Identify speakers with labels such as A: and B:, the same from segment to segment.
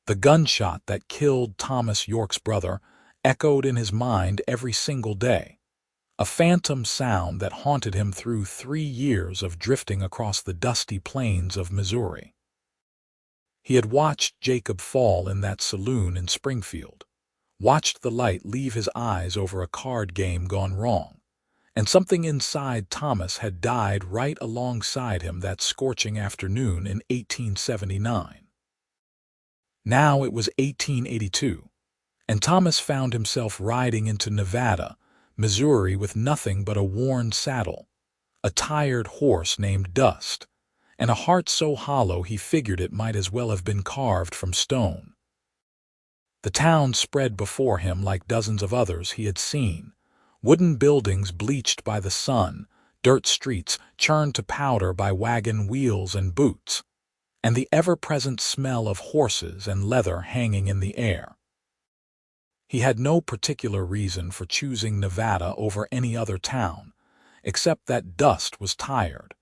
A: The gunshot that killed Thomas York's brother echoed in his mind every single day, a phantom sound that haunted him through 3 years of drifting across the dusty plains of Missouri. He had watched Jacob fall in that saloon in Springfield, watched the light leave his eyes over a card game gone wrong, and something inside Thomas had died right alongside him that scorching afternoon in 1879. Now it was 1882, and Thomas found himself riding into Nevada, Missouri with nothing but a worn saddle, a tired horse named Dust, and a heart so hollow he figured it might as well have been carved from stone. The town spread before him like dozens of others he had seen, wooden buildings bleached by the sun, dirt streets churned to powder by wagon wheels and boots, and the ever-present smell of horses and leather hanging in the air. He had no particular reason for choosing Nevada over any other town, except that Dust was tired,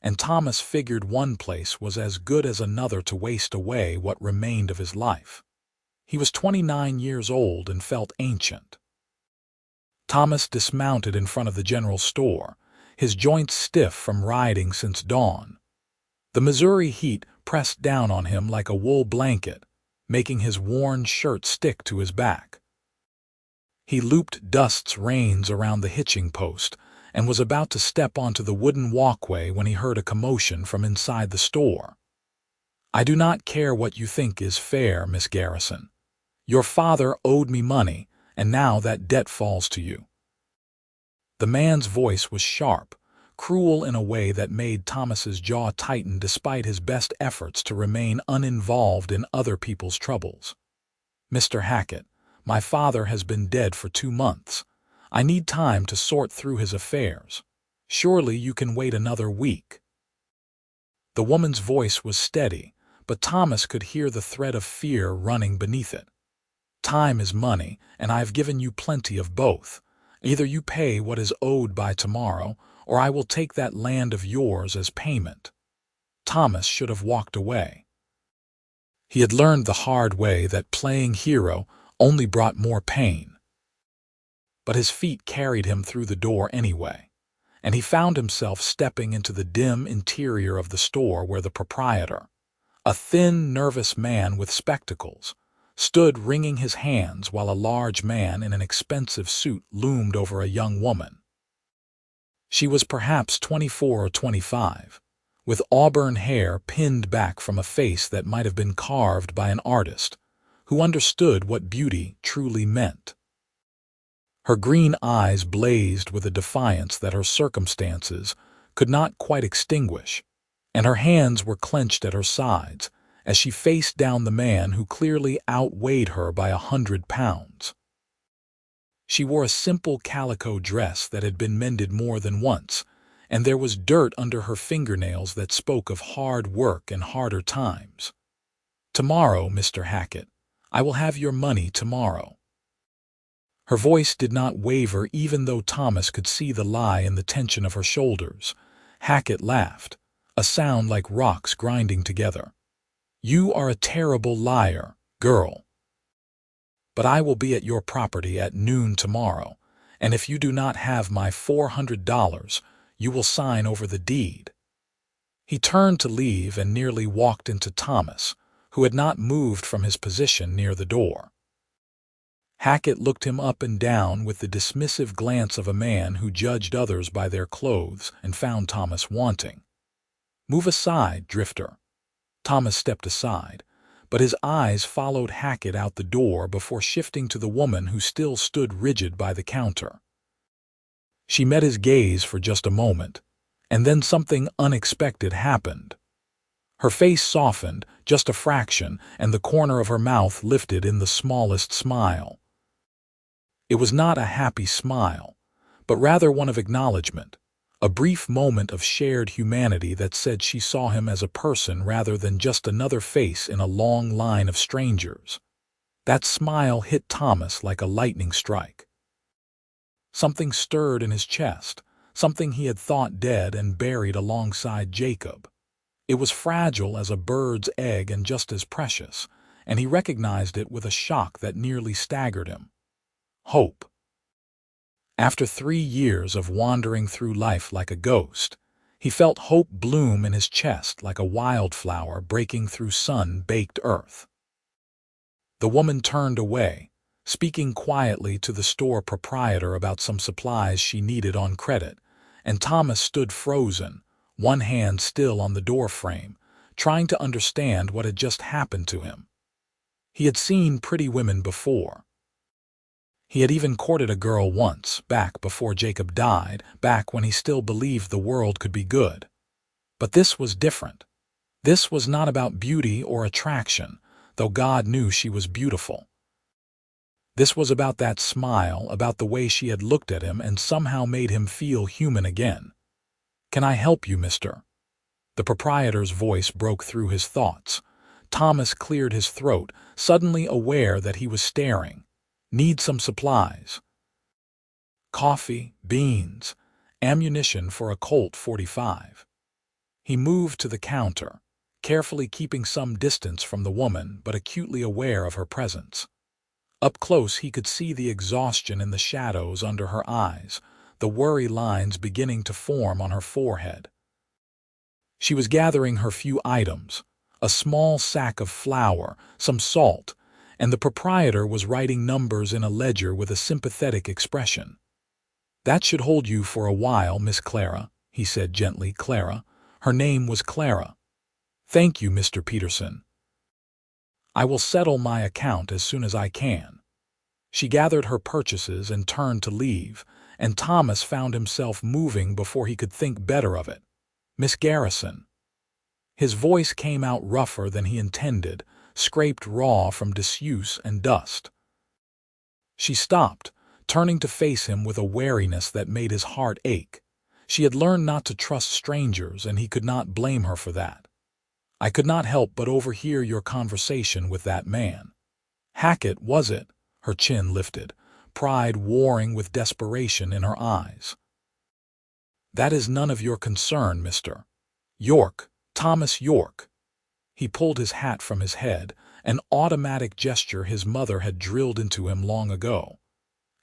A: and Thomas figured one place was as good as another to waste away what remained of his life. He was 29 years old and felt ancient. Thomas dismounted in front of the general store, his joints stiff from riding since dawn. The Missouri heat pressed down on him like a wool blanket, making his worn shirt stick to his back. He looped Dust's reins around the hitching post and was about to step onto the wooden walkway when he heard a commotion from inside the store. "I do not care what you think is fair, Miss Garrison. Your father owed me money, and now that debt falls to you." The man's voice was sharp, cruel in a way that made Thomas's jaw tighten despite his best efforts to remain uninvolved in other people's troubles. "Mr. Hackett, my father has been dead for 2 months. I need time to sort through his affairs. Surely you can wait another week." The woman's voice was steady, but Thomas could hear the thread of fear running beneath it. "Time is money, and I have given you plenty of both. Either you pay what is owed by tomorrow, or I will take that land of yours as payment." Thomas should have walked away. He had learned the hard way that playing hero only brought more pain. But his feet carried him through the door anyway, and he found himself stepping into the dim interior of the store where the proprietor, a thin, nervous man with spectacles, stood wringing his hands while a large man in an expensive suit loomed over a young woman. She was perhaps 24 or 25, with auburn hair pinned back from a face that might have been carved by an artist who understood what beauty truly meant. Her green eyes blazed with a defiance that her circumstances could not quite extinguish, and her hands were clenched at her sides as she faced down the man who clearly outweighed her by 100 pounds. She wore a simple calico dress that had been mended more than once, and there was dirt under her fingernails that spoke of hard work and harder times. "Tomorrow, Mr. Hackett. I will have your money tomorrow." Her voice did not waver even though Thomas could see the lie in the tension of her shoulders. Hackett laughed, a sound like rocks grinding together. "You are a terrible liar, girl. But I will be at your property at noon tomorrow, and if you do not have my $400, you will sign over the deed." He turned to leave and nearly walked into Thomas, who had not moved from his position near the door. Hackett looked him up and down with the dismissive glance of a man who judged others by their clothes and found Thomas wanting. "Move aside, drifter." Thomas stepped aside, but his eyes followed Hackett out the door before shifting to the woman who still stood rigid by the counter. She met his gaze for just a moment, and then something unexpected happened. Her face softened just a fraction, and the corner of her mouth lifted in the smallest smile. It was not a happy smile, but rather one of acknowledgement, a brief moment of shared humanity that said she saw him as a person rather than just another face in a long line of strangers. That smile hit Thomas like a lightning strike. Something stirred in his chest, something he had thought dead and buried alongside Jacob. It was fragile as a bird's egg and just as precious, and he recognized it with a shock that nearly staggered him. Hope. After 3 years of wandering through life like a ghost, he felt hope bloom in his chest like a wildflower breaking through sun-baked earth. The woman turned away, speaking quietly to the store proprietor about some supplies she needed on credit, and Thomas stood frozen, one hand still on the door frame, trying to understand what had just happened to him. He had seen pretty women before. He had even courted a girl once, back before Jacob died, back when he still believed the world could be good. But this was different. This was not about beauty or attraction, though God knew she was beautiful. This was about that smile, about the way she had looked at him and somehow made him feel human again. "Can I help you, mister?" The proprietor's voice broke through his thoughts. Thomas cleared his throat, suddenly aware that he was staring. "Need some supplies." Coffee, beans, ammunition for a Colt .45. He moved to the counter, carefully keeping some distance from the woman but acutely aware of her presence. Up close he could see the exhaustion in the shadows under her eyes, the worry lines beginning to form on her forehead. She was gathering her few items, a small sack of flour, some salt, and the proprietor was writing numbers in a ledger with a sympathetic expression. "That should hold you for a while, Miss Clara," he said gently. Clara. Her name was Clara. "Thank you, Mr. Peterson. I will settle my account as soon as I can." She gathered her purchases and turned to leave, and Thomas found himself moving before he could think better of it. "Miss Garrison." His voice came out rougher than he intended, scraped raw from disuse and dust. She stopped, turning to face him with a wariness that made his heart ache. She had learned not to trust strangers, and he could not blame her for that. "I could not help but overhear your conversation with that man." "Hackett, was it?" Her chin lifted, pride warring with desperation in her eyes. "That is none of your concern, Mr. York, Thomas York." He pulled his hat from his head, an automatic gesture his mother had drilled into him long ago.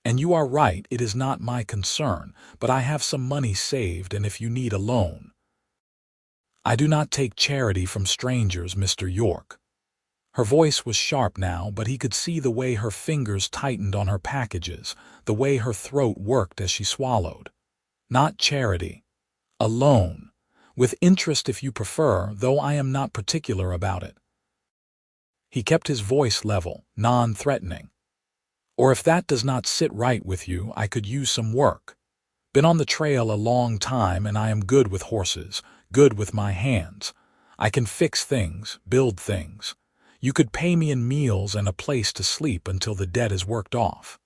A: "And you are right, it is not my concern, but I have some money saved, and if you need a loan—" "I do not take charity from strangers, Mr. York." Her voice was sharp now, but he could see the way her fingers tightened on her packages, the way her throat worked as she swallowed. "Not charity. A loan. With interest if you prefer, though I am not particular about it." He kept his voice level, non-threatening. "Or if that does not sit right with you, I could use some work. Been on the trail a long time, and I am good with horses, good with my hands. I can fix things, build things. You could pay me in meals and a place to sleep until the debt is worked off."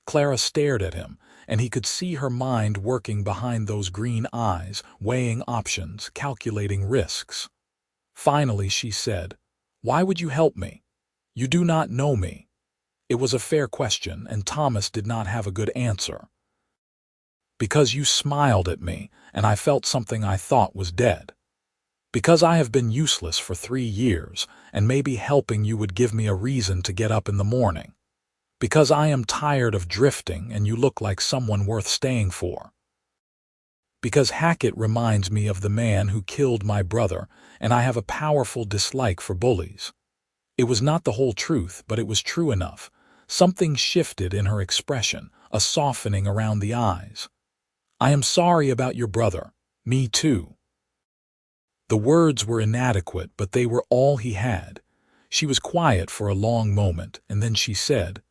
A: Clara stared at him, and he could see her mind working behind those green eyes, weighing options, calculating risks. Finally she said, "Why would you help me? You do not know me." It was a fair question, and Thomas did not have a good answer. "Because you smiled at me, and I felt something I thought was dead. Because I have been useless for 3 years, and maybe helping you would give me a reason to get up in the morning. Because I am tired of drifting, and you look like someone worth staying for. Because Hackett reminds me of the man who killed my brother, and I have a powerful dislike for bullies." It was not the whole truth, but it was true enough. Something shifted in her expression, a softening around the eyes. "I am sorry about your brother. Me too." The words were inadequate, but they were all he had. She was quiet for a long moment, and then she said,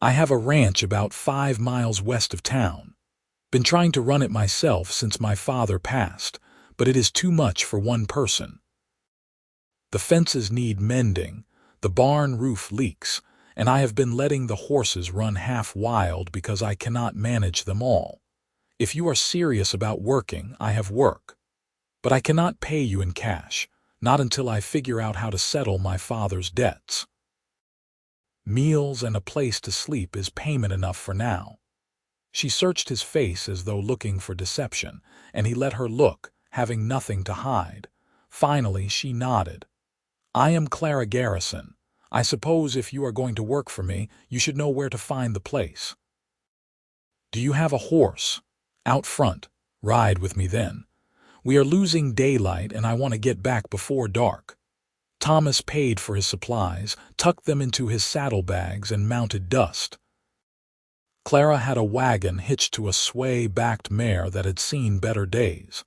A: "I have a ranch about 5 miles west of town. Been trying to run it myself since my father passed, but it is too much for one person. The fences need mending, the barn roof leaks, and I have been letting the horses run half wild because I cannot manage them all. If you are serious about working, I have work. But I cannot pay you in cash, not until I figure out how to settle my father's debts. Meals and a place to sleep is payment enough for now." She searched his face as though looking for deception, and he let her look, having nothing to hide. Finally she nodded. I am Clara Garrison. I suppose if you are going to work for me, you should know where to find the place. Do you have a horse? Out front. Ride with me then. We are losing daylight and I want to get back before dark. Thomas paid for his supplies, tucked them into his saddlebags, and mounted Dust. Clara had a wagon hitched to a sway-backed mare that had seen better days,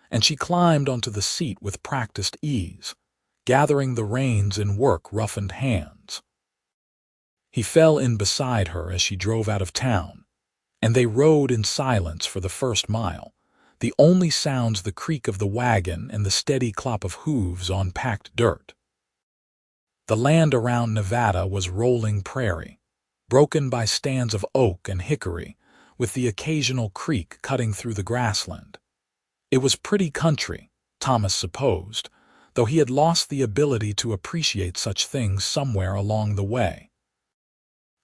A: and she climbed onto the seat with practiced ease, gathering the reins in work-roughened hands. He fell in beside her as she drove out of town, and they rode in silence for the first mile, the only sounds the creak of the wagon and the steady clop of hooves on packed dirt. The land around Nevada was rolling prairie, broken by stands of oak and hickory, with the occasional creek cutting through the grassland. It was pretty country, Thomas supposed, though he had lost the ability to appreciate such things somewhere along the way.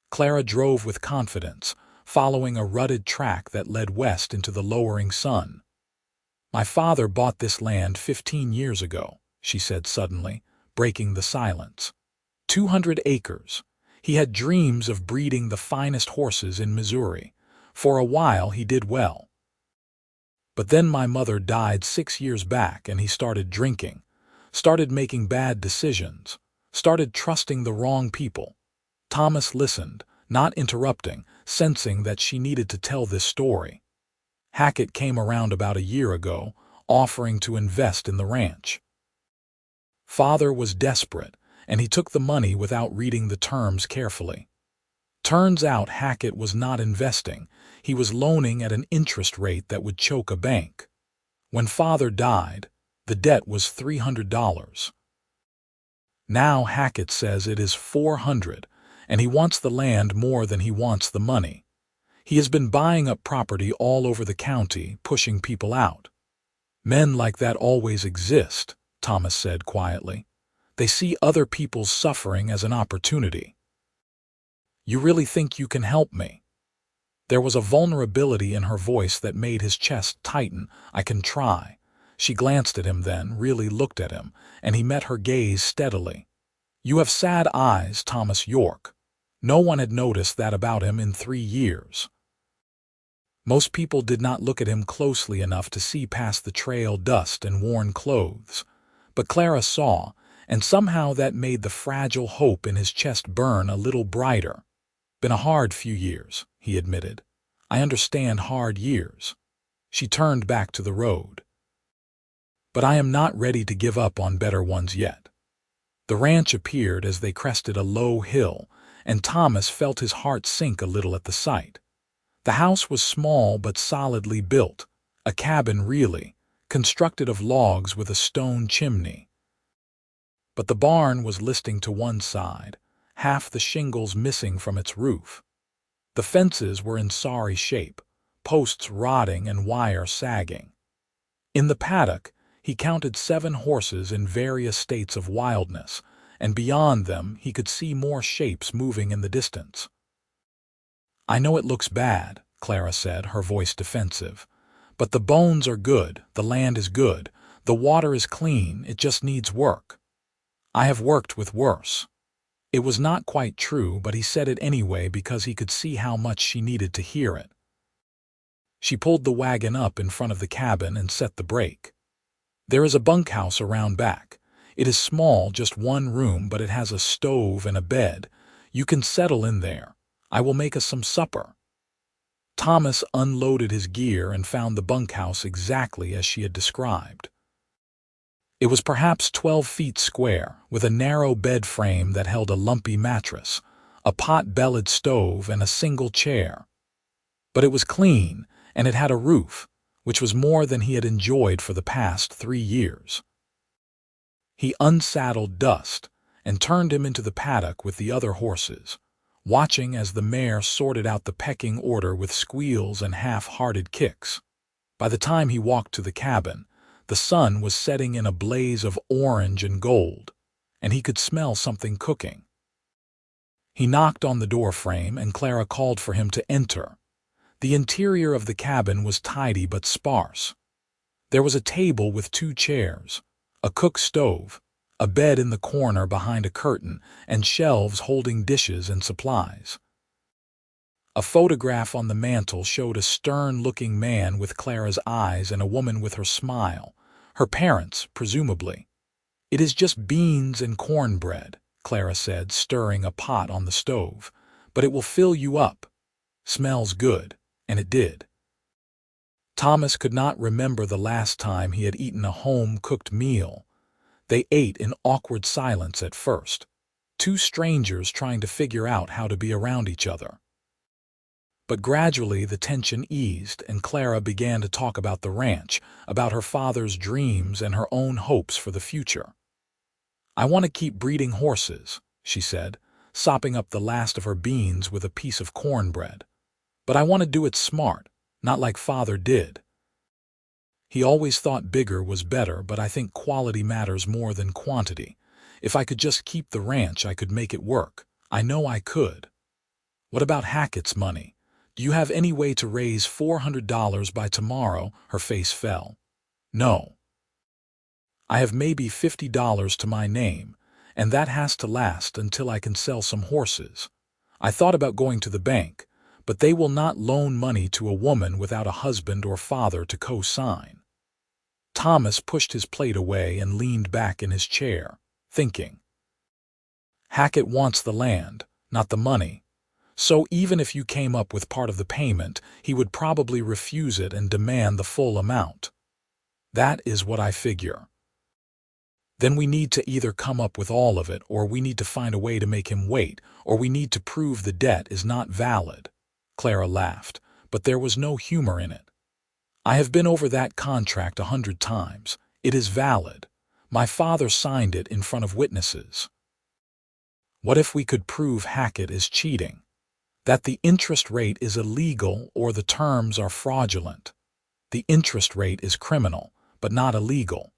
A: Clara drove with confidence, following a rutted track that led west into the lowering sun. "My father bought this land 15 years ago," she said suddenly, breaking the silence. 200 acres. He had dreams of breeding the finest horses in Missouri. For a while he did well. But then my mother died 6 years back and he started drinking, started making bad decisions, started trusting the wrong people. Thomas listened, not interrupting, sensing that she needed to tell this story. Hackett came around about a year ago, offering to invest in the ranch. Father was desperate, and he took the money without reading the terms carefully. Turns out Hackett was not investing, he was loaning at an interest rate that would choke a bank. When Father died, the debt was $300. Now Hackett says it is $400, and he wants the land more than he wants the money. He has been buying up property all over the county, pushing people out. Men like that always exist, Thomas said quietly. They see other people's suffering as an opportunity. You really think you can help me? There was a vulnerability in her voice that made his chest tighten. I can try. She glanced at him then, really looked at him, and he met her gaze steadily. You have sad eyes, Thomas York. No one had noticed that about him in 3 years. Most people did not look at him closely enough to see past the trail dust and worn clothes. But Clara saw, and somehow that made the fragile hope in his chest burn a little brighter. Been a hard few years, he admitted. I understand hard years. She turned back to the road. But I am not ready to give up on better ones yet. The ranch appeared as they crested a low hill, and Thomas felt his heart sink a little at the sight. The house was small but solidly built, a cabin really, constructed of logs with a stone chimney. But the barn was listing to one side, half the shingles missing from its roof. The fences were in sorry shape, posts rotting and wire sagging. In the paddock, he counted 7 horses in various states of wildness, and beyond them he could see more shapes moving in the distance. I know it looks bad, Clara said, her voice defensive. But the bones are good, the land is good, the water is clean, it just needs work. I have worked with worse. It was not quite true, but he said it anyway because he could see how much she needed to hear it. She pulled the wagon up in front of the cabin and set the brake. There is a bunkhouse around back. It is small, just 1 room, but it has a stove and a bed. You can settle in there. I will make us some supper. Thomas unloaded his gear and found the bunkhouse exactly as she had described. It was perhaps 12 feet square, with a narrow bed frame that held a lumpy mattress, a pot-bellied stove, and a single chair. But it was clean, and it had a roof, which was more than he had enjoyed for the past 3 years. He unsaddled Dust and turned him into the paddock with the other horses, watching as the mare sorted out the pecking order with squeals and half-hearted kicks. By the time he walked to the cabin, the sun was setting in a blaze of orange and gold, and he could smell something cooking. He knocked on the door frame, and Clara called for him to enter. The interior of the cabin was tidy but sparse. There was a table with 2 chairs, a cook stove, a bed in the corner behind a curtain, and shelves holding dishes and supplies. A photograph on the mantel showed a stern-looking man with Clara's eyes and a woman with her smile. Her parents, presumably. "It is just beans and cornbread," Clara said, stirring a pot on the stove. "But it will fill you up. Smells good." And it did. Thomas could not remember the last time he had eaten a home-cooked meal. They ate in awkward silence at first, two strangers trying to figure out how to be around each other. But gradually the tension eased, and Clara began to talk about the ranch, about her father's dreams and her own hopes for the future. "I want to keep breeding horses," she said, sopping up the last of her beans with a piece of cornbread. "But I want to do it smart, not like Father did. He always thought bigger was better, but I think quality matters more than quantity. If I could just keep the ranch, I could make it work. I know I could." "What about Hackett's money? Do you have any way to raise $400 by tomorrow?" Her face fell. "No. I have maybe $50 to my name, and that has to last until I can sell some horses. I thought about going to the bank, but they will not loan money to a woman without a husband or father to co-sign." Thomas pushed his plate away and leaned back in his chair, thinking. "Hackett wants the land, not the money. So even if you came up with part of the payment, he would probably refuse it and demand the full amount. That is what I figure. Then we need to either come up with all of it, or we need to find a way to make him wait, or we need to prove the debt is not valid." Clara laughed, but there was no humor in it. "I have been over that contract 100 times. It is valid. My father signed it in front of witnesses." "What if we could prove Hackett is cheating? That the interest rate is illegal or the terms are fraudulent? The interest rate is criminal, but not illegal.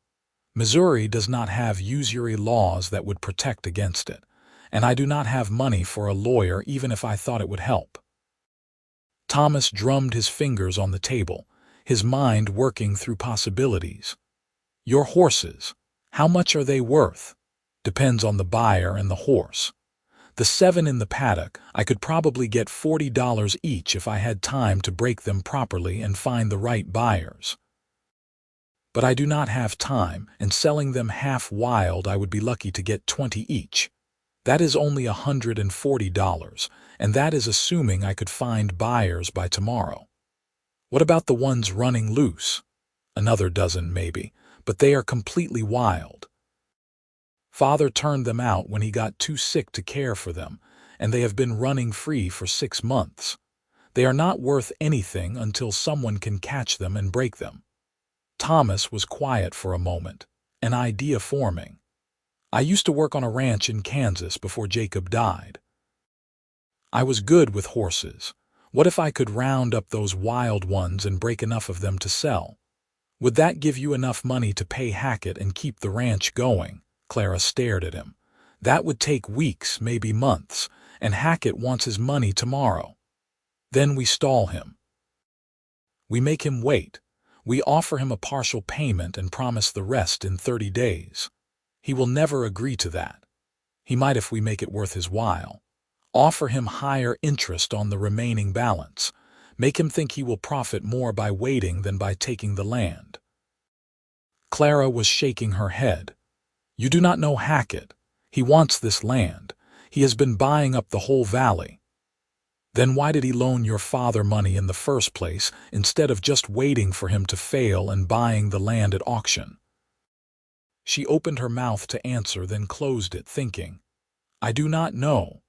A: Missouri does not have usury laws that would protect against it, and I do not have money for a lawyer even if I thought it would help." Thomas drummed his fingers on the table, his mind working through possibilities. "Your horses, how much are they worth? Depends on the buyer and the horse. The 7 in the paddock, I could probably get $40 each if I had time to break them properly and find the right buyers. But I do not have time, and selling them half wild I would be lucky to get 20 each. That is only $140, and that is assuming I could find buyers by tomorrow. What about the ones running loose? Another dozen, maybe, but they are completely wild. Father turned them out when he got too sick to care for them, and they have been running free for 6 months. They are not worth anything until someone can catch them and break them." Thomas was quiet for a moment, an idea forming. "I used to work on a ranch in Kansas before Jacob died. I was good with horses. What if I could round up those wild ones and break enough of them to sell? Would that give you enough money to pay Hackett and keep the ranch going?" Clara stared at him. "That would take weeks, maybe months, and Hackett wants his money tomorrow. Then we stall him. We make him wait. We offer him a partial payment and promise the rest in 30 days. He will never agree to that. He might if we make it worth his while. Offer him higher interest on the remaining balance. Make him think he will profit more by waiting than by taking the land." Clara was shaking her head. "You do not know Hackett. He wants this land. He has been buying up the whole valley. Then why did he loan your father money in the first place instead of just waiting for him to fail and buying the land at auction?" She opened her mouth to answer, then closed it, thinking. "I do not know.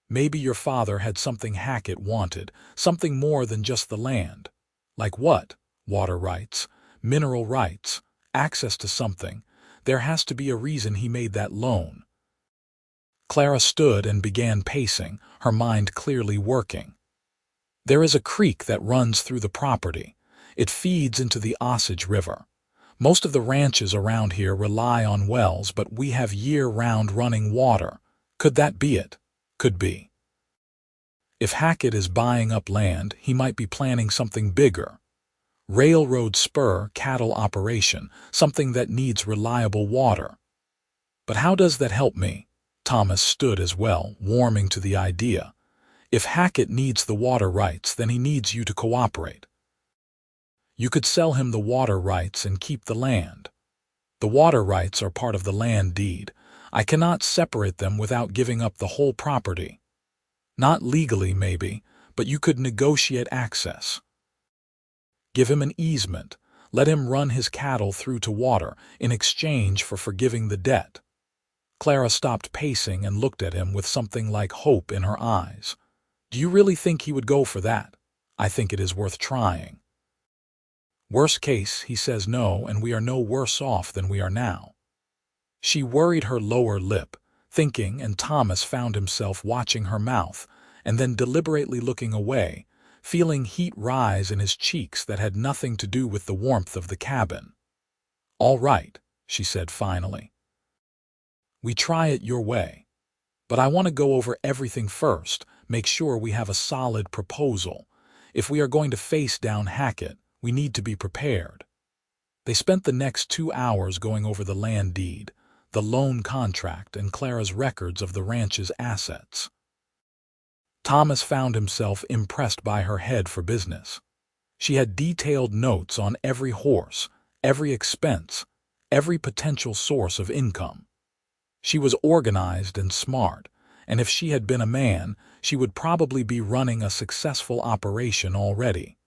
A: Maybe your father had something Hackett wanted, something more than just the land. Like what? Water rights, mineral rights, access to something. There has to be a reason he made that loan." Clara stood and began pacing, her mind clearly working. "There is a creek that runs through the property. It feeds into the Osage River. Most of the ranches around here rely on wells, but we have year-round running water. Could that be it? Could be. If Hackett is buying up land, he might be planning something bigger. Railroad spur cattle operation, something that needs reliable water. But how does that help me? Thomas stood as well, warming to the idea. If Hackett needs the water rights, then he needs you to cooperate. You could sell him the water rights and keep the land. The water rights are part of the land deed. I cannot separate them without giving up the whole property. Not legally, maybe, but you could negotiate access. Give him an easement. Let him run his cattle through to water in exchange for forgiving the debt. Clara stopped pacing and looked at him with something like hope in her eyes. Do you really think he would go for that? I think it is worth trying. Worst case, he says no, and we are no worse off than we are now. She worried her lower lip, thinking, and Thomas found himself watching her mouth, and then deliberately looking away, feeling heat rise in his cheeks that had nothing to do with the warmth of the cabin. All right, she said finally. We try it your way. But I want to go over everything first, make sure we have a solid proposal. If we are going to face down Hackett, we need to be prepared. They spent the next 2 hours going over the land deed, the loan contract, and Clara's records of the ranch's assets. Thomas found himself impressed by her head for business. She had detailed notes on every horse, every expense, every potential source of income. She was organized and smart, and if she had been a man, she would probably be running a successful operation already.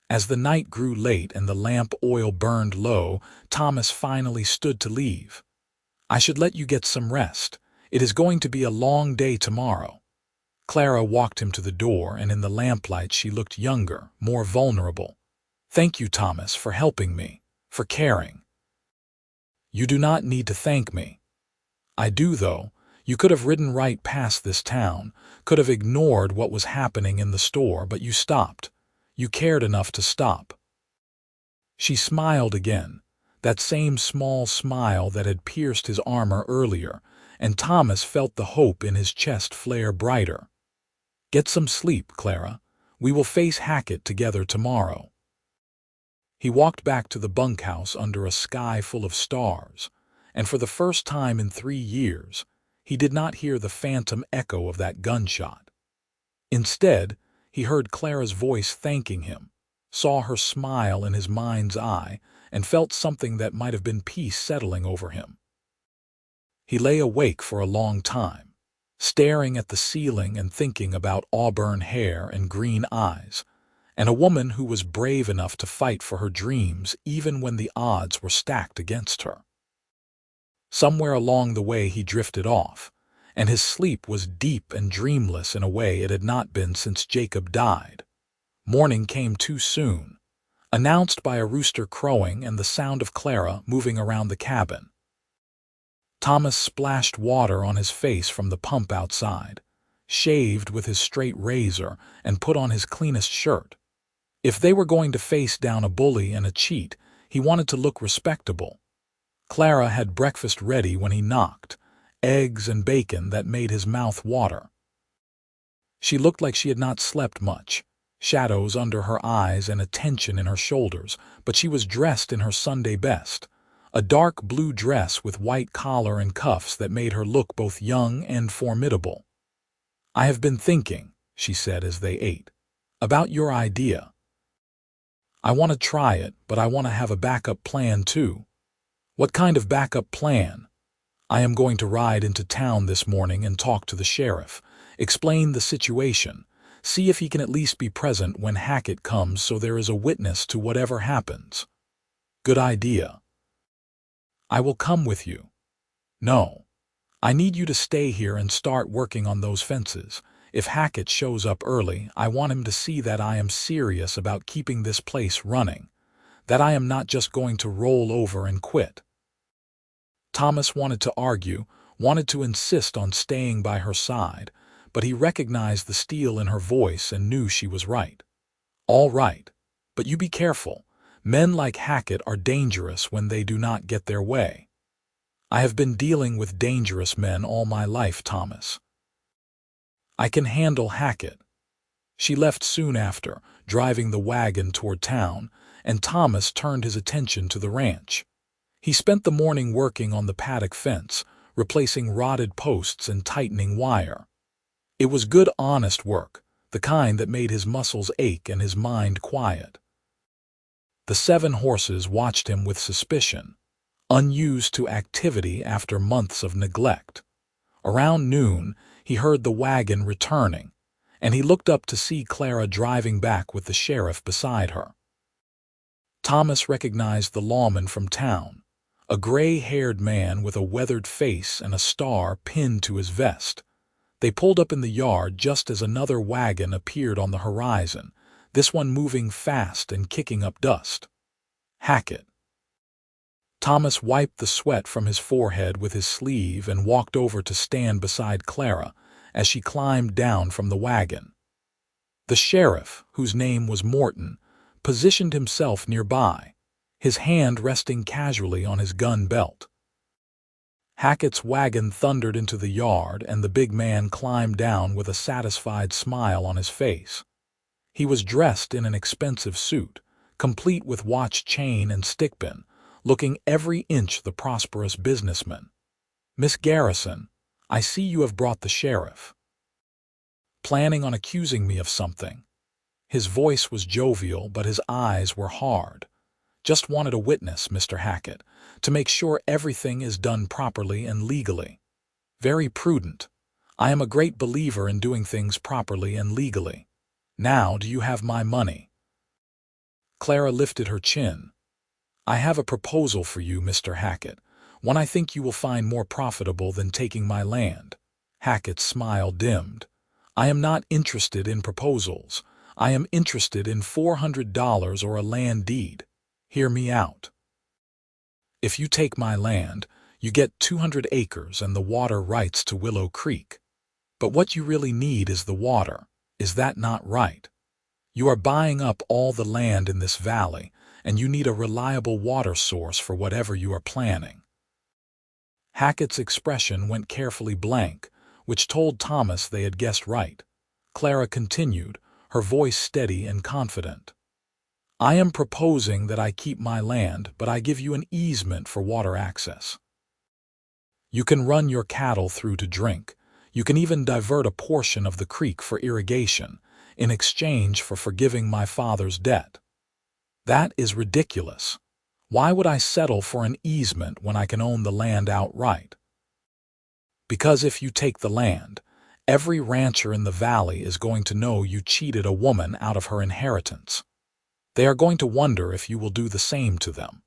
A: As the night grew late and the lamp oil burned low, Thomas finally stood to leave. I should let you get some rest. It is going to be a long day tomorrow. Clara walked him to the door, and in the lamplight she looked younger, more vulnerable. Thank you, Thomas, for helping me, for caring. You do not need to thank me. I do, though. You could have ridden right past this town, could have ignored what was happening in the store, but you stopped. You cared enough to stop. She smiled again, that same small smile that had pierced his armor earlier, and Thomas felt the hope in his chest flare brighter. Get some sleep, Clara. We will face Hackett together tomorrow. He walked back to the bunkhouse under a sky full of stars, and for the first time in 3 years, he did not hear the phantom echo of that gunshot. Instead, he heard Clara's voice thanking him, saw her smile in his mind's eye, and felt something that might have been peace settling over him. He lay awake for a long time, staring at the ceiling and thinking about auburn hair and green eyes, and a woman who was brave enough to fight for her dreams even when the odds were stacked against her. Somewhere along the way he drifted off, and his sleep was deep and dreamless in a way it had not been since Jacob died. Morning came too soon, announced by a rooster crowing and the sound of Clara moving around the cabin. Thomas splashed water on his face from the pump outside, shaved with his straight razor, and put on his cleanest shirt. If they were going to face down a bully and a cheat, he wanted to look respectable. Clara had breakfast ready when he knocked, eggs and bacon that made his mouth water. She looked like she had not slept much, shadows under her eyes and a tension in her shoulders, but she was dressed in her Sunday best, a dark blue dress with white collar and cuffs that made her look both young and formidable. I have been thinking, she said as they ate, about your idea. I want to try it, but I want to have a backup plan too. What kind of backup plan? I am going to ride into town this morning and talk to the sheriff, explain the situation, see if he can at least be present when Hackett comes so there is a witness to whatever happens. Good idea. I will come with you. No. I need you to stay here and start working on those fences. If Hackett shows up early, I want him to see that I am serious about keeping this place running, that I am not just going to roll over and quit. Thomas wanted to argue, wanted to insist on staying by her side, but he recognized the steel in her voice and knew she was right. All right, but you be careful. Men like Hackett are dangerous when they do not get their way. I have been dealing with dangerous men all my life, Thomas. I can handle Hackett. She left soon after, driving the wagon toward town, and Thomas turned his attention to the ranch. He spent the morning working on the paddock fence, replacing rotted posts and tightening wire. It was good, honest work, the kind that made his muscles ache and his mind quiet. The 7 horses watched him with suspicion, unused to activity after months of neglect. Around noon, he heard the wagon returning, and he looked up to see Clara driving back with the sheriff beside her. Thomas recognized the lawman from town, a gray-haired man with a weathered face and a star pinned to his vest. They pulled up in the yard just as another wagon appeared on the horizon, this one moving fast and kicking up dust. Hackett. Thomas wiped the sweat from his forehead with his sleeve and walked over to stand beside Clara as she climbed down from the wagon. The sheriff, whose name was Morton, positioned himself nearby, his hand resting casually on his gun belt. Hackett's wagon thundered into the yard, and the big man climbed down with a satisfied smile on his face. He was dressed in an expensive suit, complete with watch chain and stickpin, looking every inch the prosperous businessman. "Miss Garrison, I see you have brought the sheriff. Planning on accusing me of something?" His voice was jovial, but his eyes were hard. "Just wanted a witness, Mr. Hackett, to make sure everything is done properly and legally." "Very prudent. I am a great believer in doing things properly and legally. Now, do you have my money?" Clara lifted her chin. "I have a proposal for you, Mr. Hackett, one I think you will find more profitable than taking my land." Hackett's smile dimmed. "I am not interested in proposals. I am interested in $400 or a land deed. Hear me out. If you take my land, you get 200 acres and the water rights to Willow Creek. But what you really need is the water. Is that not right? You are buying up all the land in this valley, and you need a reliable water source for whatever you are planning." Hackett's expression went carefully blank, which told Thomas they had guessed right. Clara continued, her voice steady and confident. "I am proposing that I keep my land, but I give you an easement for water access. You can run your cattle through to drink. You can even divert a portion of the creek for irrigation, in exchange for forgiving my father's debt." "That is ridiculous. Why would I settle for an easement when I can own the land outright?" "Because if you take the land, every rancher in the valley is going to know you cheated a woman out of her inheritance. They are going to wonder if you will do the same to them.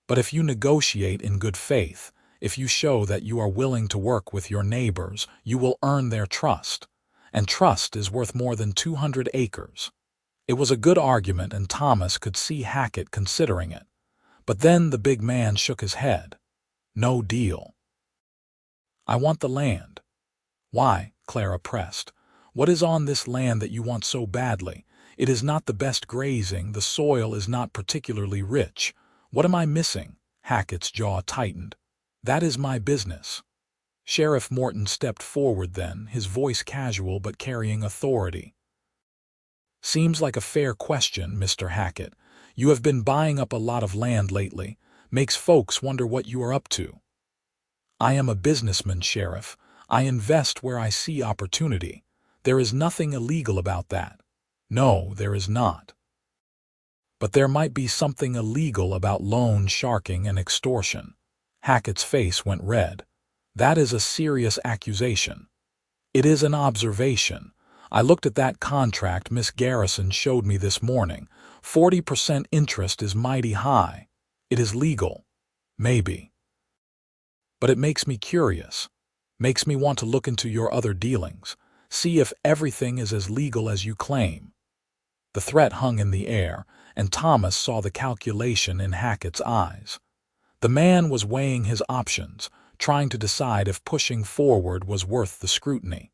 A: But if you negotiate in good faith, if you show that you are willing to work with your neighbors, you will earn their trust, and trust is worth more than 200 acres. It was a good argument, and Thomas could see Hackett considering it. But then the big man shook his head. "No deal. I want the land." "Why?" Clara pressed. "What is on this land that you want so badly? It is not the best grazing, the soil is not particularly rich. What am I missing?" Hackett's jaw tightened. "That is my business." Sheriff Morton stepped forward then, his voice casual but carrying authority. "Seems like a fair question, Mr. Hackett. You have been buying up a lot of land lately. Makes folks wonder what you are up to." "I am a businessman, Sheriff. I invest where I see opportunity. There is nothing illegal about that." "No, there is not. But there might be something illegal about loan sharking and extortion." Hackett's face went red. "That is a serious accusation." "It is an observation. I looked at that contract Miss Garrison showed me this morning. 40% interest is mighty high. It is legal. Maybe. But it makes me curious. Makes me want to look into your other dealings. See if everything is as legal as you claim." The threat hung in the air, and Thomas saw the calculation in Hackett's eyes. The man was weighing his options, trying to decide if pushing forward was worth the scrutiny.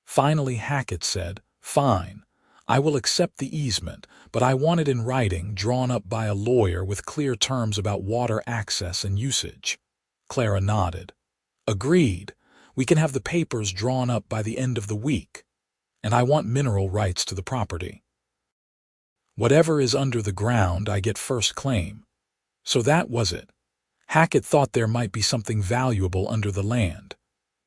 A: Finally Hackett said, "Fine, I will accept the easement, but I want it in writing, drawn up by a lawyer with clear terms about water access and usage." Clara nodded. "Agreed. We can have the papers drawn up by the end of the week. And I want mineral rights to the property. Whatever is under the ground, I get first claim." So that was it. Hackett thought there might be something valuable under the land.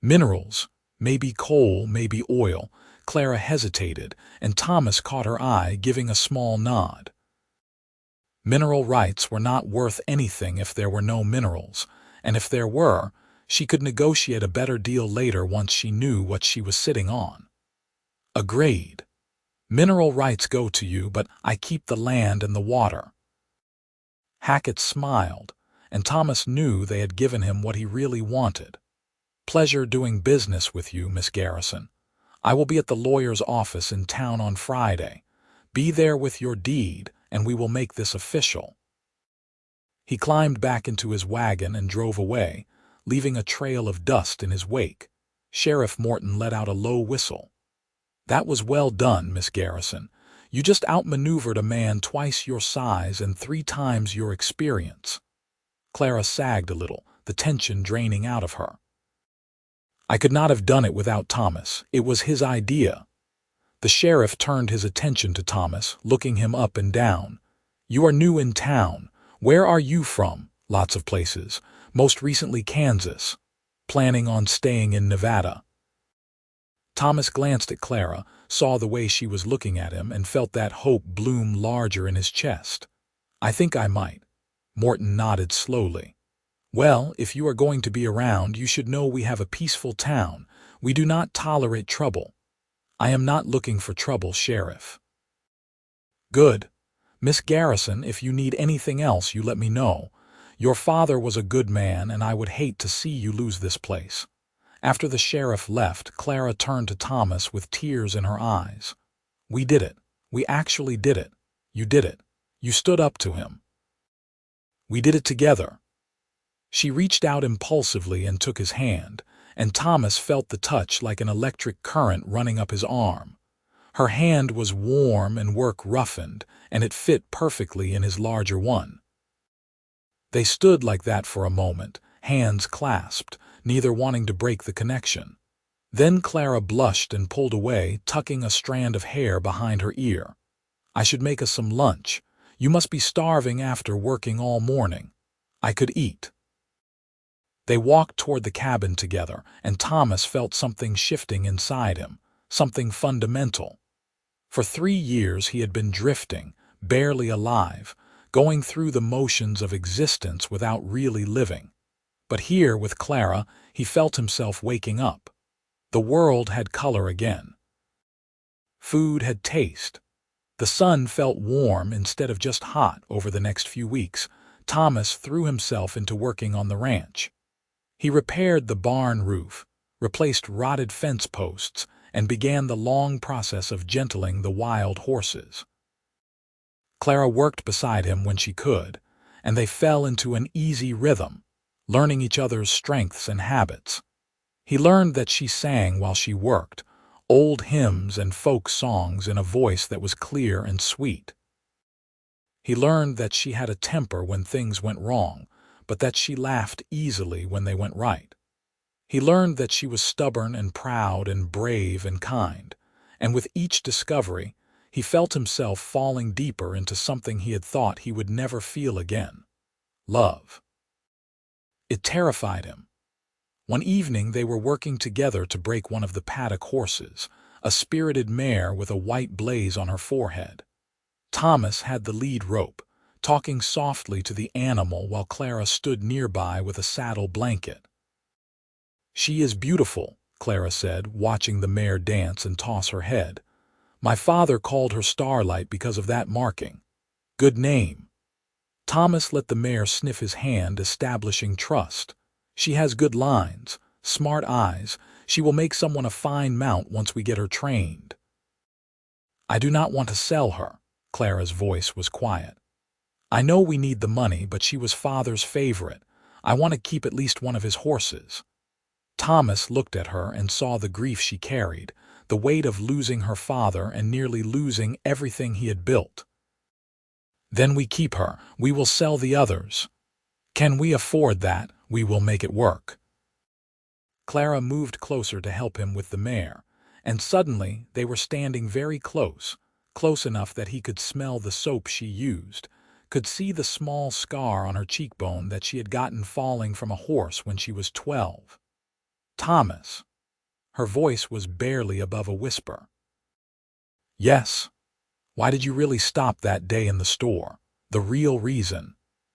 A: Minerals, maybe coal, maybe oil. Clara hesitated, and Thomas caught her eye, giving a small nod. Mineral rights were not worth anything if there were no minerals, and if there were, she could negotiate a better deal later once she knew what she was sitting on. Agreed. Mineral rights go to you, but I keep the land and the water. Hackett smiled, and Thomas knew they had given him what he really wanted. Pleasure doing business with you, Miss Garrison. I will be at the lawyer's office in town on Friday. Be there with your deed, and we will make this official. He climbed back into his wagon and drove away, leaving a trail of dust in his wake. Sheriff Morton let out a low whistle. That was well done, Miss Garrison. You just outmaneuvered a man twice your size and 3 times your experience. Clara sagged a little, the tension draining out of her. I could not have done it without Thomas. It was his idea. The sheriff turned his attention to Thomas, looking him up and down. You are new in town. Where are you from? Lots of places. Most recently Kansas. Planning on staying in Nevada. Thomas glanced at Clara, saw the way she was looking at him, and felt that hope bloom larger in his chest. I think I might. Morton nodded slowly. Well, if you are going to be around, you should know we have a peaceful town. We do not tolerate trouble. I am not looking for trouble, Sheriff. Good. Miss Garrison, if you need anything else, you let me know. Your father was a good man, and I would hate to see you lose this place. After the sheriff left, Clara turned to Thomas with tears in her eyes. We did it. We actually did it. You did it. You stood up to him. We did it together. She reached out impulsively and took his hand, and Thomas felt the touch like an electric current running up his arm. Her hand was warm and work-roughened, and it fit perfectly in his larger one. They stood like that for a moment, hands clasped, neither wanting to break the connection. Then Clara blushed and pulled away, tucking a strand of hair behind her ear. I should make us some lunch. You must be starving after working all morning. I could eat. They walked toward the cabin together, and Thomas felt something shifting inside him, something fundamental. For 3 years he had been drifting, barely alive, going through the motions of existence without really living. But here, with Clara, he felt himself waking up. The world had color again. Food had taste. The sun felt warm instead of just hot. Over the next few weeks, Thomas threw himself into working on the ranch. He repaired the barn roof, replaced rotted fence posts, and began the long process of gentling the wild horses. Clara worked beside him when she could, and they fell into an easy rhythm, learning each other's strengths and habits. He learned that she sang while she worked, old hymns and folk songs in a voice that was clear and sweet. He learned that she had a temper when things went wrong, but that she laughed easily when they went right. He learned that she was stubborn and proud and brave and kind, and with each discovery, he felt himself falling deeper into something he had thought he would never feel again: love. It terrified him. One evening they were working together to break one of the paddock horses, a spirited mare with a white blaze on her forehead. Thomas had the lead rope, talking softly to the animal while Clara stood nearby with a saddle blanket. She is beautiful, Clara said, watching the mare dance and toss her head. My father called her Starlight because of that marking. Good name. Thomas let the mare sniff his hand, establishing trust. She has good lines, smart eyes. She will make someone a fine mount once we get her trained. I do not want to sell her. Clara's voice was quiet. I know we need the money, but she was Father's favorite. I want to keep at least one of his horses. Thomas looked at her and saw the grief she carried, the weight of losing her father and nearly losing everything he had built. Then we keep her. We will sell the others. Can we afford that? We will make it work. Clara moved closer to help him with the mare, and suddenly they were standing very close, close enough that he could smell the soap she used, could see the small scar on her cheekbone that she had gotten falling from a horse when she was 12. Thomas. Her voice was barely above a whisper. Yes. Why did you really stop that day in the store? The real reason.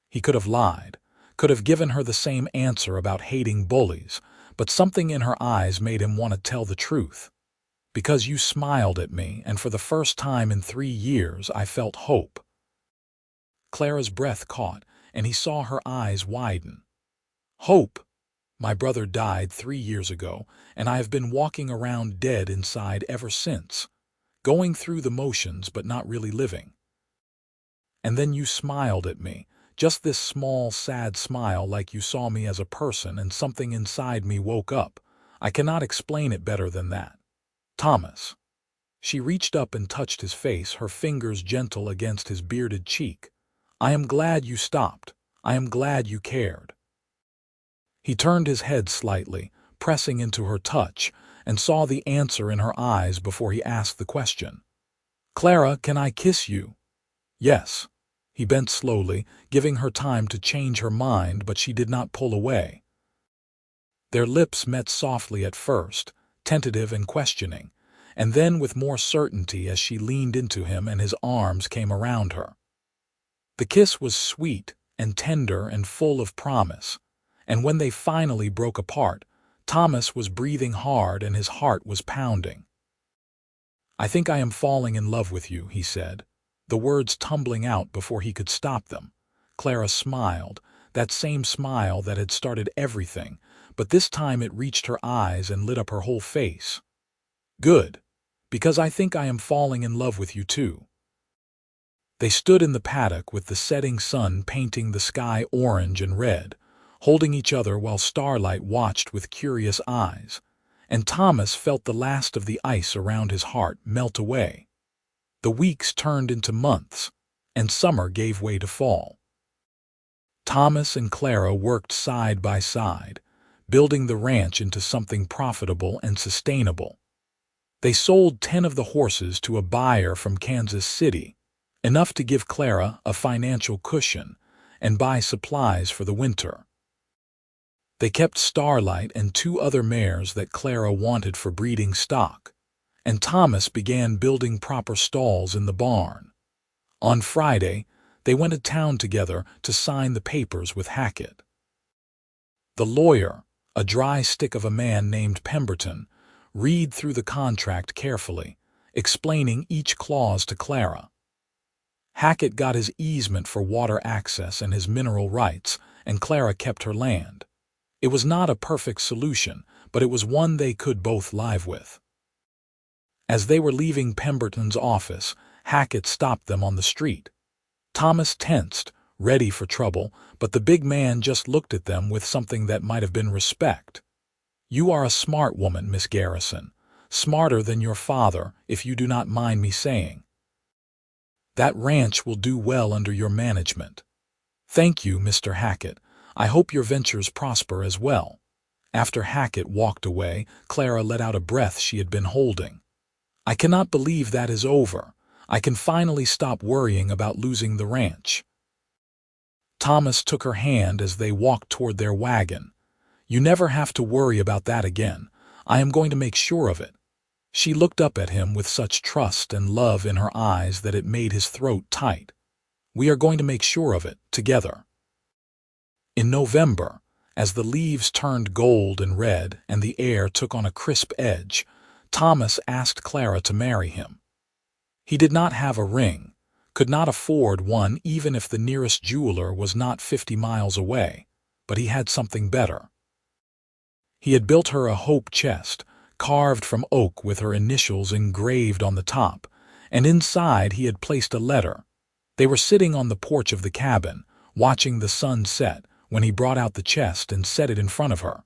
A: He could have lied, could have given her the same answer about hating bullies, but something in her eyes made him want to tell the truth. Because you smiled at me, and for the first time in 3 years I felt hope. Clara's breath caught, and he saw her eyes widen. Hope! My brother died 3 years ago, and I have been walking around dead inside ever since, going through the motions but not really living. And then you smiled at me, just this small, sad smile like you saw me as a person, and something inside me woke up. I cannot explain it better than that. Thomas. She reached up and touched his face, her fingers gentle against his bearded cheek. I am glad you stopped. I am glad you cared. He turned his head slightly, pressing into her touch, and saw the answer in her eyes before he asked the question. Clara, can I kiss you? Yes. He bent slowly, giving her time to change her mind, but she did not pull away. Their lips met softly at first, tentative and questioning, and then with more certainty as she leaned into him and his arms came around her. The kiss was sweet and tender and full of promise, and when they finally broke apart, Thomas was breathing hard and his heart was pounding. I think I am falling in love with you, he said, the words tumbling out before he could stop them. Clara smiled, that same smile that had started everything, but this time it reached her eyes and lit up her whole face. Good, because I think I am falling in love with you too. They stood in the paddock with the setting sun painting the sky orange and red, holding each other while starlight watched with curious eyes, and Thomas felt the last of the ice around his heart melt away. The weeks turned into months, and summer gave way to fall. Thomas and Clara worked side by side, building the ranch into something profitable and sustainable. They sold 10 of the horses to a buyer from Kansas City, enough to give Clara a financial cushion and buy supplies for the winter. They kept Starlight and 2 other mares that Clara wanted for breeding stock, and Thomas began building proper stalls in the barn. On Friday, they went to town together to sign the papers with Hackett. The lawyer, a dry stick of a man named Pemberton, read through the contract carefully, explaining each clause to Clara. Hackett got his easement for water access and his mineral rights, and Clara kept her land. It was not a perfect solution, but it was one they could both live with. As they were leaving Pemberton's office, Hackett stopped them on the street. Thomas tensed, ready for trouble, but the big man just looked at them with something that might have been respect. You are a smart woman, Miss Garrison, smarter than your father, if you do not mind me saying. That ranch will do well under your management. Thank you, Mr. Hackett. I hope your ventures prosper as well. After Hackett walked away, Clara let out a breath she had been holding. I cannot believe that is over. I can finally stop worrying about losing the ranch. Thomas took her hand as they walked toward their wagon. You never have to worry about that again. I am going to make sure of it. She looked up at him with such trust and love in her eyes that it made his throat tight. We are going to make sure of it, together. In November, as the leaves turned gold and red and the air took on a crisp edge, Thomas asked Clara to marry him. He did not have a ring, could not afford one even if the nearest jeweler was not 50 miles away, but he had something better. He had built her a hope chest, carved from oak with her initials engraved on the top, and inside he had placed a letter. They were sitting on the porch of the cabin, watching the sun set, when he brought out the chest and set it in front of her.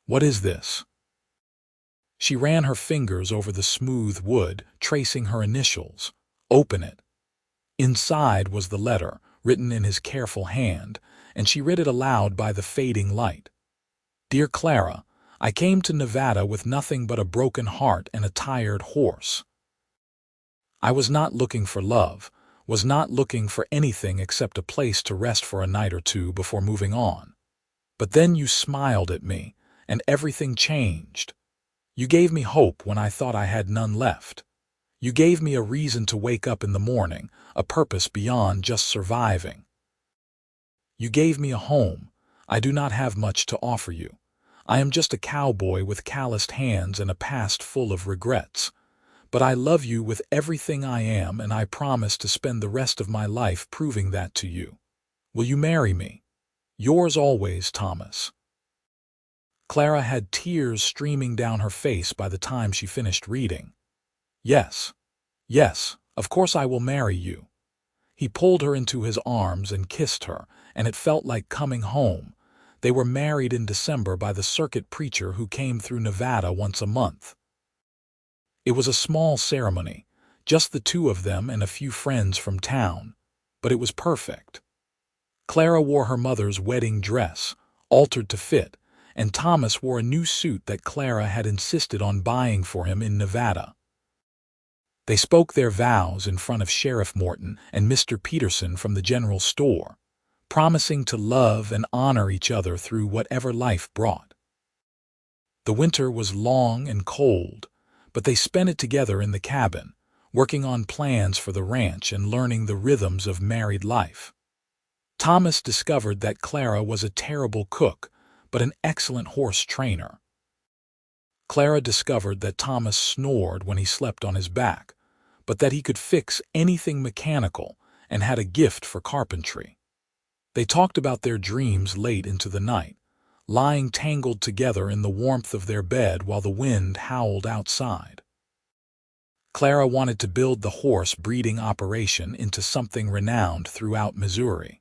A: What is this? She ran her fingers over the smooth wood, tracing her initials. Open it. Inside was the letter, written in his careful hand, and she read it aloud by the fading light. Dear Clara, I came to Nevada with nothing but a broken heart and a tired horse. I was not looking for love. was not looking for anything except a place to rest for a night or two before moving on. But then you smiled at me, and everything changed. You gave me hope when I thought I had none left. You gave me a reason to wake up in the morning, a purpose beyond just surviving. You gave me a home. I do not have much to offer you. I am just a cowboy with calloused hands and a past full of regrets. But I love you with everything I am, and I promise to spend the rest of my life proving that to you. Will you marry me? Yours always, Thomas. Clara had tears streaming down her face by the time she finished reading. Yes, yes, of course I will marry you. He pulled her into his arms and kissed her, and it felt like coming home. They were married in December by the circuit preacher who came through Nevada once a month. It was a small ceremony, just the two of them and a few friends from town, but it was perfect. Clara wore her mother's wedding dress, altered to fit, and Thomas wore a new suit that Clara had insisted on buying for him in Nevada. They spoke their vows in front of Sheriff Morton and Mr. Peterson from the general store, promising to love and honor each other through whatever life brought. The winter was long and cold, but they spent it together in the cabin, working on plans for the ranch and learning the rhythms of married life. Thomas discovered that Clara was a terrible cook, but an excellent horse trainer. Clara discovered that Thomas snored when he slept on his back, but that he could fix anything mechanical and had a gift for carpentry. They talked about their dreams late into the night, lying tangled together in the warmth of their bed while the wind howled outside. Clara wanted to build the horse breeding operation into something renowned throughout Missouri.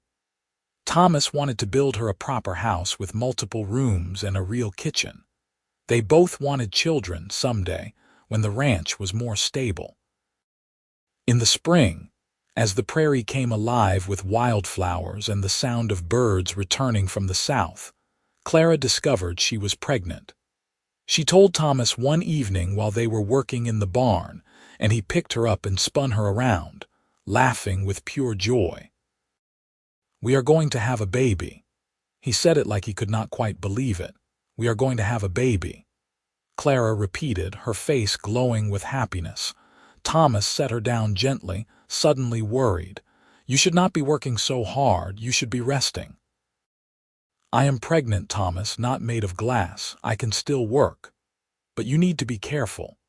A: Thomas wanted to build her a proper house with multiple rooms and a real kitchen. They both wanted children someday, when the ranch was more stable. In the spring, as the prairie came alive with wildflowers and the sound of birds returning from the south, Clara discovered she was pregnant. She told Thomas one evening while they were working in the barn, and he picked her up and spun her around, laughing with pure joy. "We are going to have a baby." He said it like he could not quite believe it. "We are going to have a baby." Clara repeated, her face glowing with happiness. Thomas set her down gently, suddenly worried. "You should not be working so hard. You should be resting." "I am pregnant, Thomas, not made of glass. I can still work. But you need to be careful."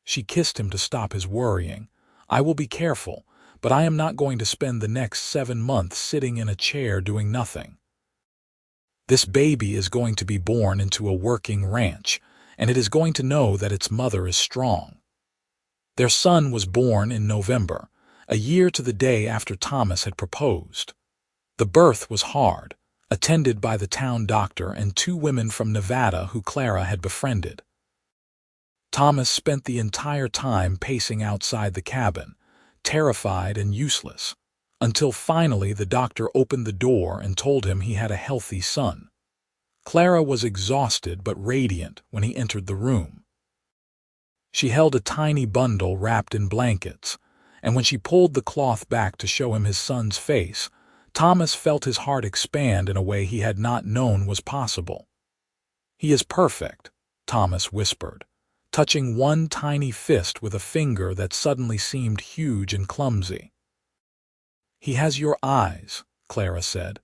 A: She kissed him to stop his worrying. "I will be careful, but I am not going to spend the next 7 months sitting in a chair doing nothing. This baby is going to be born into a working ranch, and it is going to know that its mother is strong." Their son was born in November, a year to the day after Thomas had proposed. The birth was hard, attended by the town doctor and 2 women from Nevada who Clara had befriended. Thomas spent the entire time pacing outside the cabin, terrified and useless, until finally the doctor opened the door and told him he had a healthy son. Clara was exhausted but radiant when he entered the room. She held a tiny bundle wrapped in blankets, and when she pulled the cloth back to show him his son's face, Thomas felt his heart expand in a way he had not known was possible. "He is perfect," Thomas whispered, touching one tiny fist with a finger that suddenly seemed huge and clumsy. "He has your eyes," Clara said,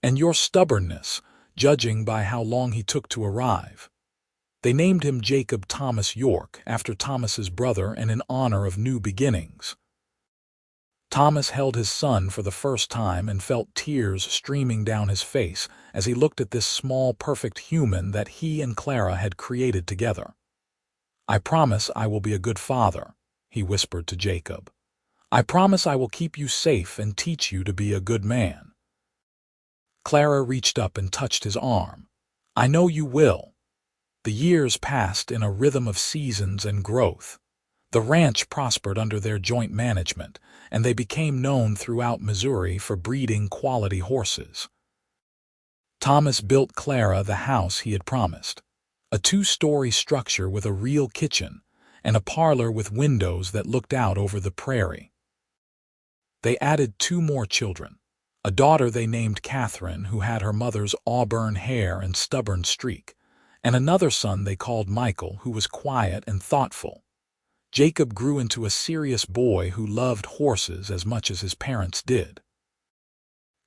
A: "and your stubbornness, judging by how long he took to arrive." They named him Jacob Thomas York after Thomas's brother and in honor of new beginnings. Thomas held his son for the first time and felt tears streaming down his face as he looked at this small, perfect human that he and Clara had created together. "I promise I will be a good father," he whispered to Jacob. "I promise I will keep you safe and teach you to be a good man." Clara reached up and touched his arm. "I know you will." The years passed in a rhythm of seasons and growth. The ranch prospered under their joint management, and they became known throughout Missouri for breeding quality horses. Thomas built Clara the house he had promised, a 2-story structure with a real kitchen and a parlor with windows that looked out over the prairie. They added 2 more children, a daughter they named Catherine, who had her mother's auburn hair and stubborn streak, and another son they called Michael, who was quiet and thoughtful. Jacob grew into a serious boy who loved horses as much as his parents did.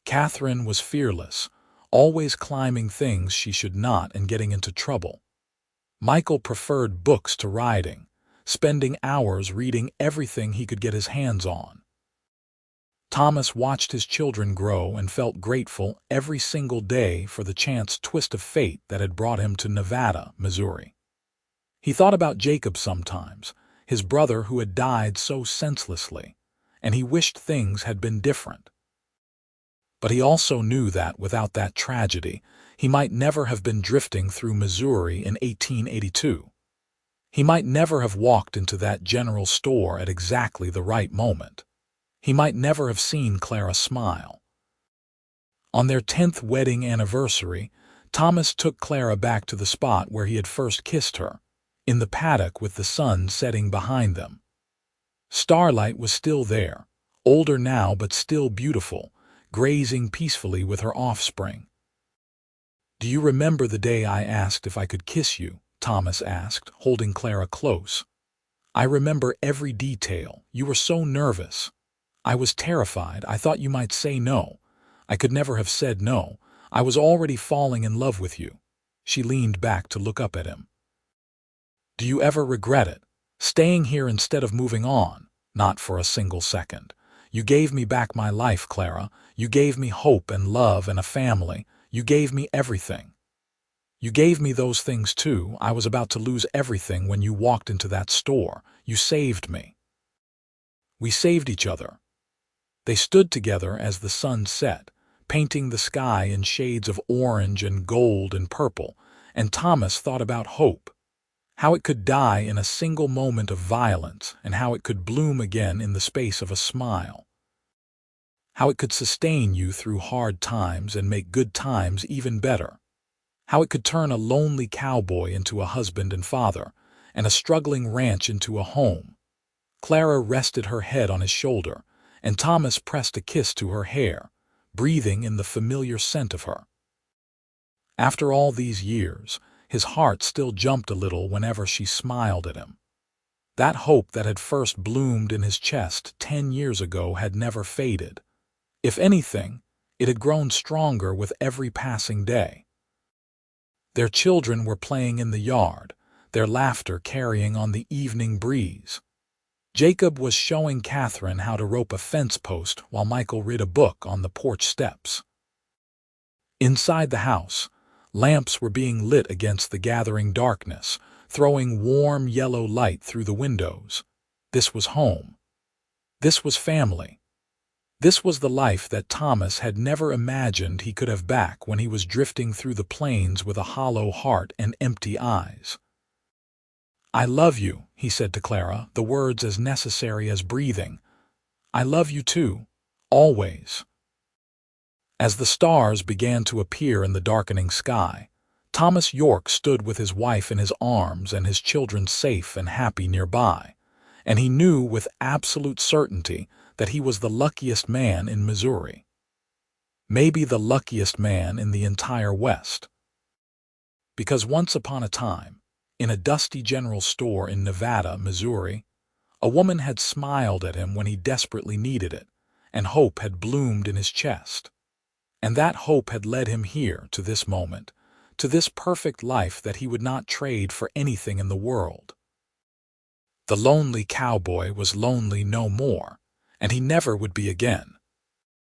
A: Catherine was fearless, always climbing things she should not and getting into trouble. Michael preferred books to riding, spending hours reading everything he could get his hands on. Thomas watched his children grow and felt grateful every single day for the chance twist of fate that had brought him to Nevada, Missouri. He thought about Jacob sometimes, his brother who had died so senselessly, and he wished things had been different. But he also knew that without that tragedy, he might never have been drifting through Missouri in 1882. He might never have walked into that general store at exactly the right moment. He might never have seen Clara smile. On their 10th wedding anniversary, Thomas took Clara back to the spot where he had first kissed her, in the paddock with the sun setting behind them. Starlight was still there, older now but still beautiful, grazing peacefully with her offspring. "Do you remember the day I asked if I could kiss you?" Thomas asked, holding Clara close. "I remember every detail. You were so nervous. I was terrified. I thought you might say no. I could never have said no. I was already falling in love with you." She leaned back to look up at him. "Do you ever regret it? Staying here instead of moving on?" "Not for a single second. You gave me back my life, Clara. You gave me hope and love and a family. You gave me everything. You gave me those things too. I was about to lose everything when you walked into that store. You saved me." We saved each other. They stood together as the sun set, painting the sky in shades of orange and gold and purple, and Thomas thought about hope. How it could die in a single moment of violence, and how it could bloom again in the space of a smile. How it could sustain you through hard times and make good times even better. How it could turn a lonely cowboy into a husband and father, and a struggling ranch into a home. Clara rested her head on his shoulder, and Thomas pressed a kiss to her hair, breathing in the familiar scent of her. After all these years, his heart still jumped a little whenever she smiled at him. That hope that had first bloomed in his chest 10 years ago had never faded. If anything, it had grown stronger with every passing day. Their children were playing in the yard, their laughter carrying on the evening breeze. Jacob was showing Catherine how to rope a fence post while Michael read a book on the porch steps. Inside the house, lamps were being lit against the gathering darkness, throwing warm yellow light through the windows. This was home. This was family. This was the life that Thomas had never imagined he could have back when he was drifting through the plains with a hollow heart and empty eyes. "I love you," he said to Clara, the words as necessary as breathing. "I love you too, always." As the stars began to appear in the darkening sky, Thomas York stood with his wife in his arms and his children safe and happy nearby, and he knew with absolute certainty that he was the luckiest man in Missouri. Maybe the luckiest man in the entire West. Because once upon a time, in a dusty general store in Nevada, Missouri, a woman had smiled at him when he desperately needed it, and hope had bloomed in his chest. And that hope had led him here, to this moment, to this perfect life that he would not trade for anything in the world. The lonely cowboy was lonely no more, and he never would be again.